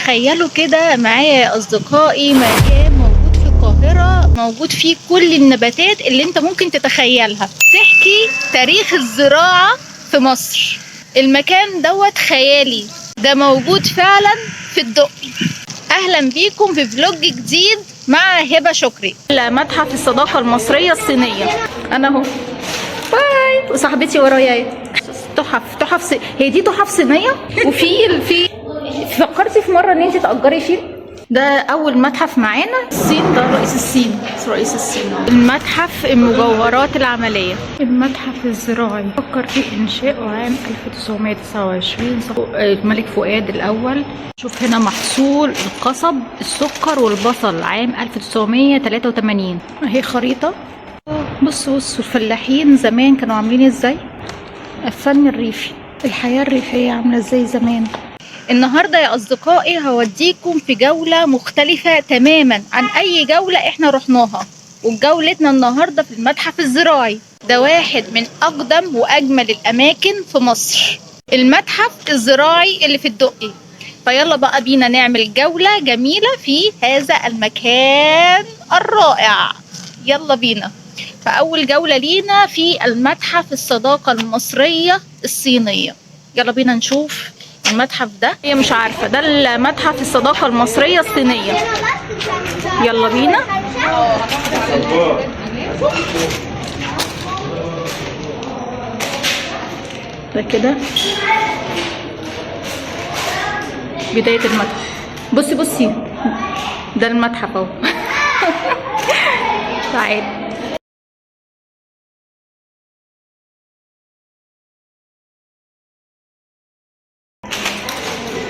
تخيلوا كده معايا يا أصدقائي مكان موجود في القاهرة، موجود فيه كل النباتات اللي انت ممكن تتخيلها، تحكي تاريخ الزراعة في مصر. المكان دوت خيالي، ده موجود فعلا في الدقي. أهلا بيكم في فلوج جديد مع هبة شكري. متحف الصداقة المصرية الصينية. أنا أهو، باي، وصاحبتي ورايا. تحف هي دي تحف صينية. وفي فكرتي في مرة ان انت تأجري فيه؟ ده اول متحف معانا. الصين، ده رئيس الصين. المتحف المجوهرات العملية. المتحف الزراعي فكر في انشائه عام 1929 الملك فؤاد الاول. شوف هنا محصول القصب، السكر والبصل عام 1983. اهي خريطة. بصوا الفلاحين زمان كانوا عاملين ازاي. الفن الريفي، الحياة الريفية عاملة ازاي زمان. النهاردة يا أصدقائي هوديكم في جولة مختلفة تماما عن أي جولة احنا رحناها. وجولتنا النهاردة في المتحف الزراعي، ده واحد من أقدم وأجمل الأماكن في مصر، المتحف الزراعي اللي في الدقي. فيلا بقى بينا نعمل جولة جميلة في هذا المكان الرائع. يلا بينا. فأول جولة لينا في المتحف الصداقة المصرية الصينية. يلا بينا نشوف المتحف ده. هي مش عارفة ده المتحف الصداقة المصرية الصينية. يلا بينا. ده كده بداية المتحف. بصي ده المتحف اهو. تعالي.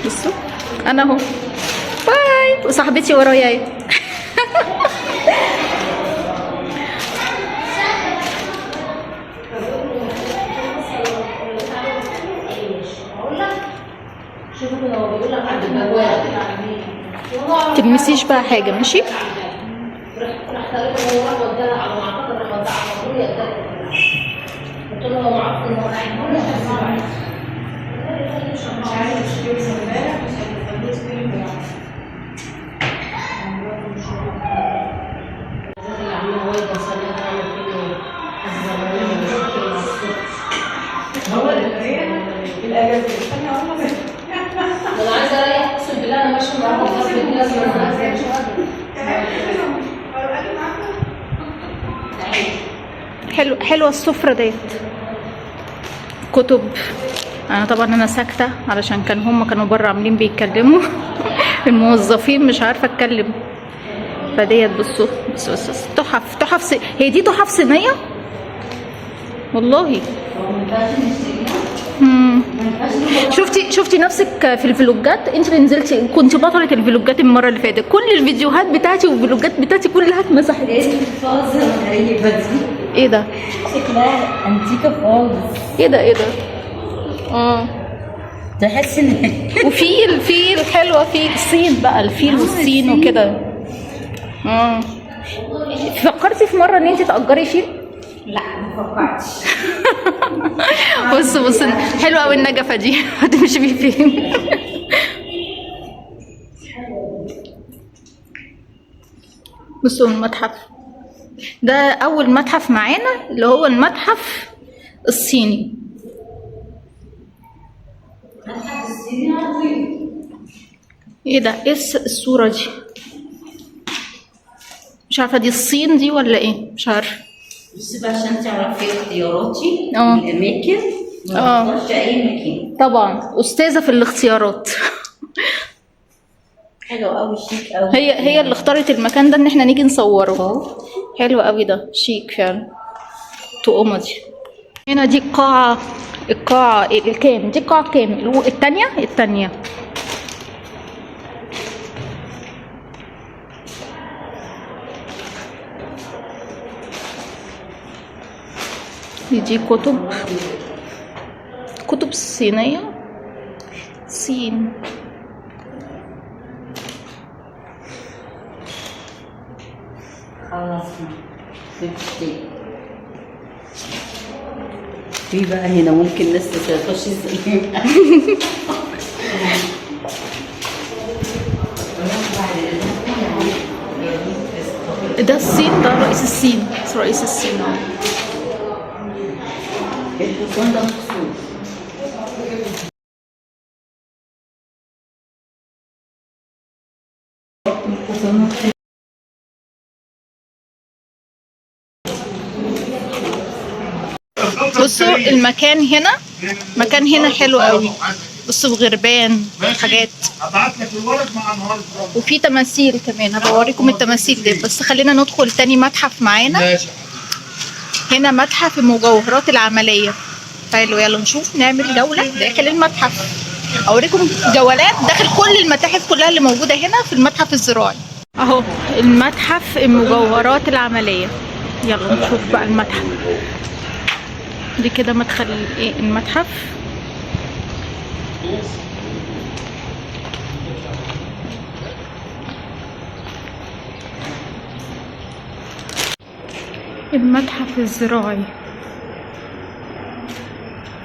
بصوا انا اهو، باي، وصاحبتي ورايا. تلمسيش بقى حاجه، ماشي. انا عايزه اريح، اقسم بالله انا ماشيه مع حلوه السفره ديت. كتب. انا ساكته علشان كانوا بره عاملين بيتكلموا. الموظفين مش عارفه اتكلم. فديت بصوا تحف هي دي تحف صينيه والله. شفتي نفسك في الفلوجات. انت اللي نزلتي كنت بطلة الفلوجات المرة اللي فاتت. كل الفيديوهات بتاعتي والفلوجات بتاعتي كلها اتمسحت. ايه ده؟ شكلها انتيكه خالص. ايه ده؟ تحس ان وفي الفيل حلوه في الصين بقى، الفيل والصين وكده. فكرتي في مرة ان انت تأجري فيل؟ لا ما فكرتش. بص حلوه قوي النجفه دي. هتمشي بيه فين؟ بصوا المتحف ده اول متحف معانا، اللي هو المتحف الصيني. ايه ده؟ ايه الصوره دي؟ مش عارفه دي الصين دي ولا ايه، مش عارفه. بصي بقى عشان تعرفي اختياراتي الاماكن، ما تختارش اي مكان. طبعا استاذه في الاختيارات. حلو قوي، شيك قوي. هي اللي اختارت المكان ده ان احنا نيجي نصوره. حلو قوي، ده شيك فعلا. تقومه دي. هنا دي القاعه الكام؟ دي القاعه كام؟ الثانيه. دي كتب صينية. صين. خلاص في بقى هنا ممكن ناس تخش ده الصين، ده رئيس الصين، رئيس الصين اهو. الحصان ده مخصوص. بصوا المكان هنا، مكان هنا حلو قوي. بصوا بغربان حاجات، هبعت لك الورق مع النهارده. وفي تماثيل كمان، هبوريكم التماثيل دي. بس خلينا ندخل تاني متحف معانا. ماشي. هنا متحف المجوهرات العملية. تعالوا يلا نشوف، نعمل جولة داخل المتحف، اوريكم جولات داخل كل المتاحف كلها اللي موجودة هنا في المتحف الزراعي. اهو المتحف المجوهرات العملية. يلا نشوف بقى المتحف. دي كده مدخل ايه المتحف. المتحف الزراعي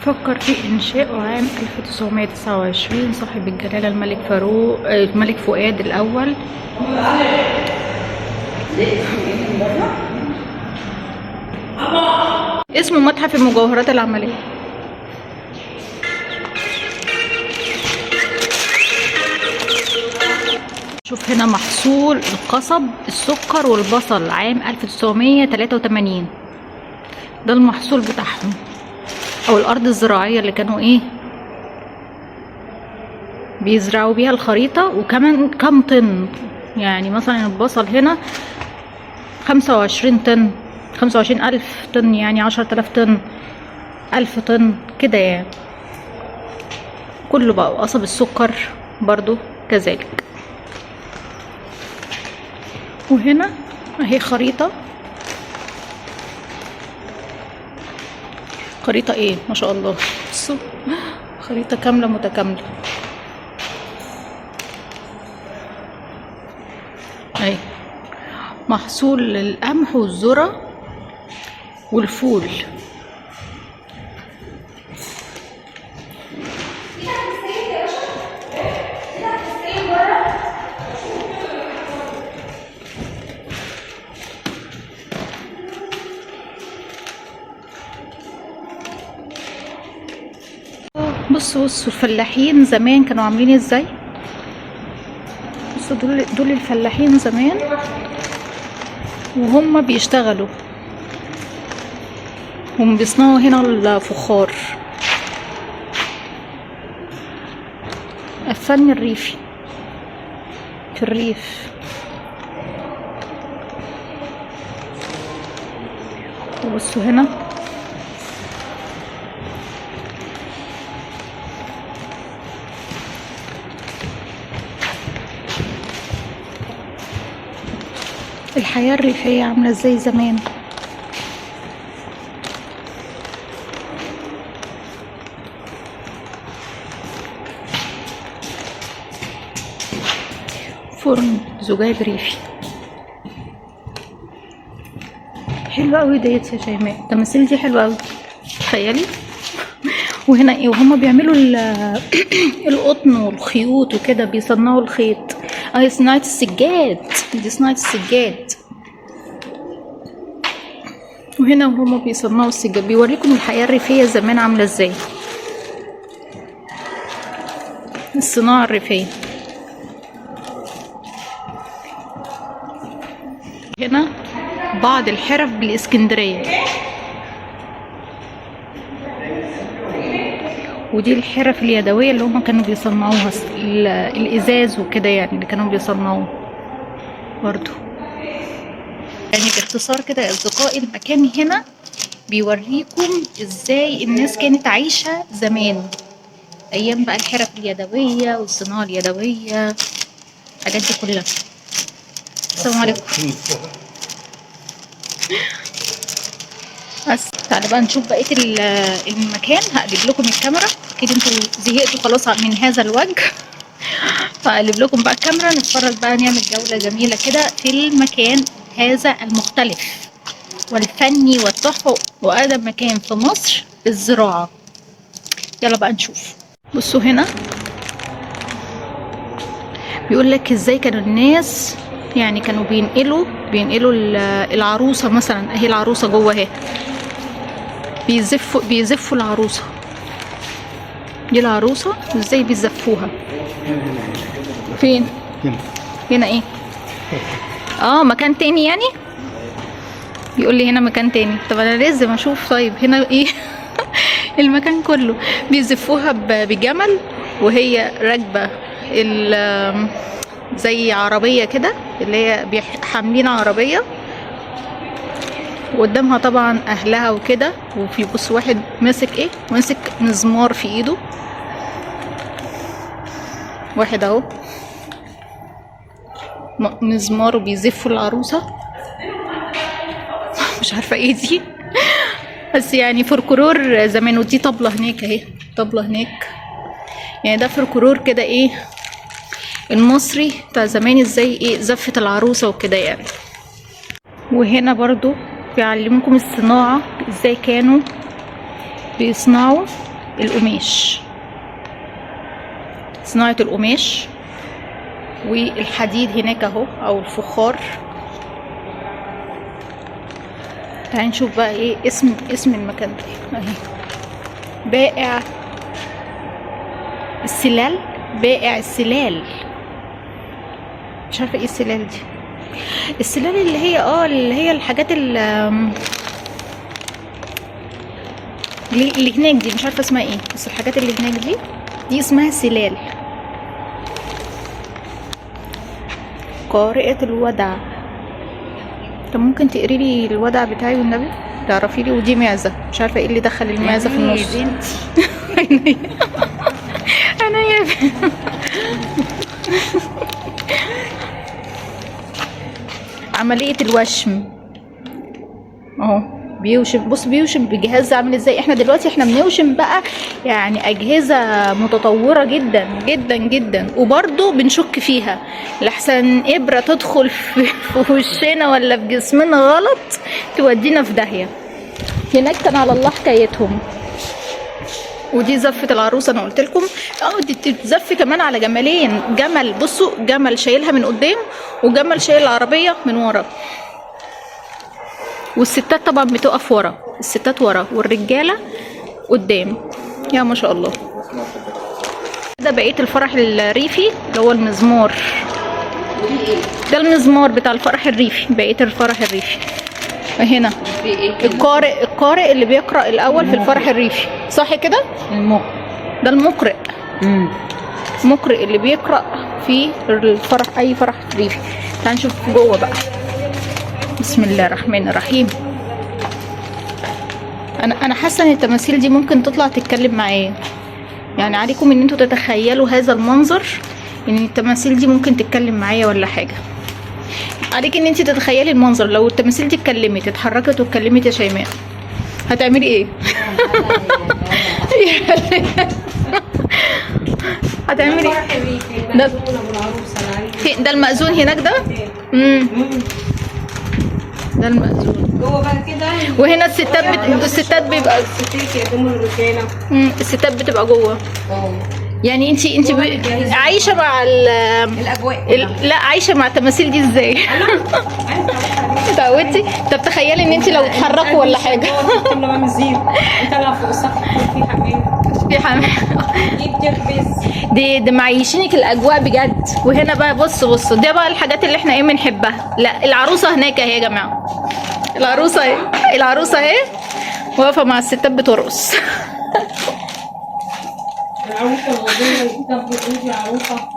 فكر في إنشاؤه عام 1929 صاحب الجلالة الملك فؤاد الأول. اسمه متحف المجوهرات العملية. شوف هنا محصول القصب، السكر والبصل عام 1983. ده المحصول بتاعهم، او الارض الزراعية اللي كانوا ايه بيزرعوا بيها الخريطة. وكمان كم طن، يعني مثلا البصل هنا 25 طن، 25,000 طن، يعني 10,000 طن، 1000 طن كده يعني. كله بقى. قصب السكر برضو كذلك. وهنا اهي خريطة، خريطة ايه ما شاء الله، بصوا خريطة كاملة متكاملة اهي. محصول القمح والذرة والفول. بصوا الفلاحين زمان كانوا عاملين ازاي. بصوا دول الفلاحين زمان وهم بيشتغلوا، هم بيصنعوا هنا الفخار. الفن الريفي في الريف. وبصوا هنا الحياة الريفية عاملة ازاي زمان. فرن زجاج ريفي حلوة قوي ديت يا شيماء. التماثيل دي حلوة قوي، تخيلي. وهنا ايه، وهما بيعملوا القطن والخيوط وكده، بيصنعوا الخيط. اهي صناعة السجاد، دي صناعة السجاد. وهنا وهما بيصنعوا السجاد بيوريكم الحياة الريفية زمان عاملة ازاي، الصناعة الريفية. هنا بعض الحرف بالاسكندرية، ودي الحرف اليدوية اللي هما كانوا بيصنعوها، الازاز وكده يعني اللي كانوا بيصنعوه برضو. يعني باختصار كده يا اصدقائي، المكان هنا بيوريكم ازاي الناس كانت عايشة زمان، ايام بقى الحرف اليدوية والصناعة اليدوية، الحاجات دي كلها. السلام عليكم. بس تعالوا بقى نشوف بقية المكان. هقلب لكم الكاميرا، اكيد انتوا زهقتوا خلاص من هذا الوجه. فهقلب لكم بقى الكاميرا، نتفرج بقى، نعمل جولة جميلة كده في المكان هذا المختلف والفني والتحفة، وأقدم مكان في مصر للزراعة. يلا بقى نشوف. بصوا هنا بيقول لك ازاي كانوا الناس يعني كانوا بينقلوا العروسه مثلا. اهي العروسه جوه اهي، بيزفوا العروسه. دي العروسه ازاي بيزفوها. فين؟ هنا ايه؟ مكان تاني يعني. بيقول لي هنا مكان تاني. طب انا لازم اشوف. طيب هنا ايه؟ المكان كله بيزفوها بجمل، وهي راكبه زي عربيه كده، اللي هي حاملين عربيه، وقدامها طبعا اهلها وكده. وفي بص واحد ماسك ايه؟ ماسك مزمار في ايده. واحد اهو مزمار وبيزفوا العروسه. مش عارفه ايه دي بس يعني فولكلور زمان. ودي طبلة هناك اهي، طبلة هناك. يعني ده فولكلور كده ايه المصري بتاع زمان، ازاي ايه زفة العروسة وكده يعني. وهنا برضو بيعلمكم الصناعة، ازاي كانوا بيصنعوا القماش، صناعة القماش والحديد هناك اهو، او الفخار. تعالي نشوف بقى ايه اسم المكان ده اهي. بائع السلال. بائع السلال. مش عارفه ايه السلال دي. السلال اللي هي الحاجات اللي هناك دي، مش عارفه اسمها ايه، بس الحاجات اللي هناك دي اسمها سلال. قارئة الودع. طب ممكن تقري لي الودع بتاعي والنبي؟ تعرفي لي. ودي معزه، مش عارفه ايه اللي دخل المعزه في النص. انا يا عمليه الوشم اهو. بيوشم. بص بيوشم بجهاز عامل ازاي. احنا دلوقتي بنوشم بقى يعني اجهزه متطوره جدا جدا جدا، وبرضه بنشك فيها لحسن ابره تدخل في وشنا ولا في جسمنا غلط تودينا في داهيه. هناك كان على الله حكايتهم. ودي زفه العروسه انا قلت لكم. دي بتتزف كمان على جملين. جمل، بصوا، جمل شايلها من قدام، وجمل شايل العربيه من ورا. والستات طبعا بتقف ورا، الستات ورا والرجاله قدام. يا ما شاء الله. ده بقيه الفرح الريفي اللي هو المزمار. ده المزمار بتاع الفرح الريفي، بقيه الفرح الريفي. هنا القارئ اللي بيقرأ الاول في الفرح الريفي، صح كده؟ ده المقرئ. المقرئ اللي بيقرأ في الفرح، اي فرح ريفي. تعال نشوف جوه بقى. بسم الله الرحمن الرحيم. انا حاسه ان التماثيل دي ممكن تطلع تتكلم معايا. يعني عليكم ان انتوا تتخيلوا هذا المنظر، ان التماثيل دي ممكن تتكلم معايا ولا حاجه. عليك ان انت تتخيلي المنظر. لو التماثيل دي اتكلمت، اتحركت واتكلمت يا شيماء، هتعملي ايه؟ هتعملي ايه؟ ده المأذون هناك ده. ده المأذون جوه بقى كده. وهنا الستات بيبقى الستات بتبقى جوه. يعني انت عايشه مع الاجواء. لا، عايشه مع التماثيل دي ازاي؟ اتعودتي؟ طب تخيلي ان انت لو اتحركوا ولا حاجه. كنا بعمل زين. انت طالعه فوق السطح في حمام. في حمام. دي معيشينك الاجواء بجد. وهنا بقى بصوا دي بقى الحاجات اللي احنا بنحبها. لا، العروسه هناك اهي يا جماعه. العروسه اهي واقفه مع الستات بترقص. العروسه الغضيه بتاخد عروسه.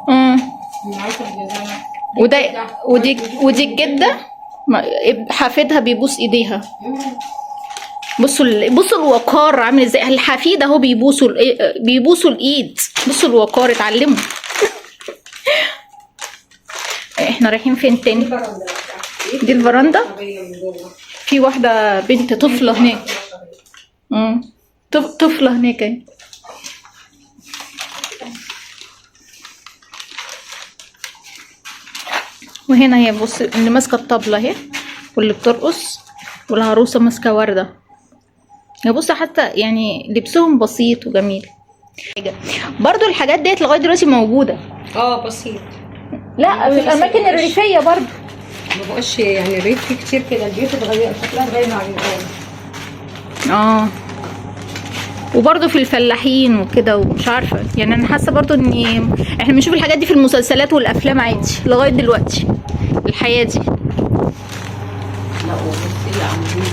ودي الجده حفيدها بيبوس ايديها. بصوا الوقار عامل ازاي. الحفيد اهو بيبوسوا الايد. بصوا الوقار، اتعلموا. احنا رايحين فين تاني؟ دي الفرندا. في واحده بنت طفله هناك. طفله هناك اهي. وهنا هي بص اللي ماسكه الطبله اهي، واللي بترقص، والعروسه ماسكه ورده. يا بص حتى يعني لبسهم بسيط وجميل. برضو الحاجات ديت لغايه دلوقتي موجوده. بسيط. لا في الاماكن الريفيه برضو. ما بقاش يعني الريف فيه كتير كده، البيوت اتغير شكلها اتغير عن الاول. وبرضه في الفلاحين وكده ومش عارفه يعني، انا حاسه برضه ان احنا بنشوف الحاجات دي في المسلسلات والافلام عادي لغايه دلوقتي الحياه دي. لا وبصي عاملين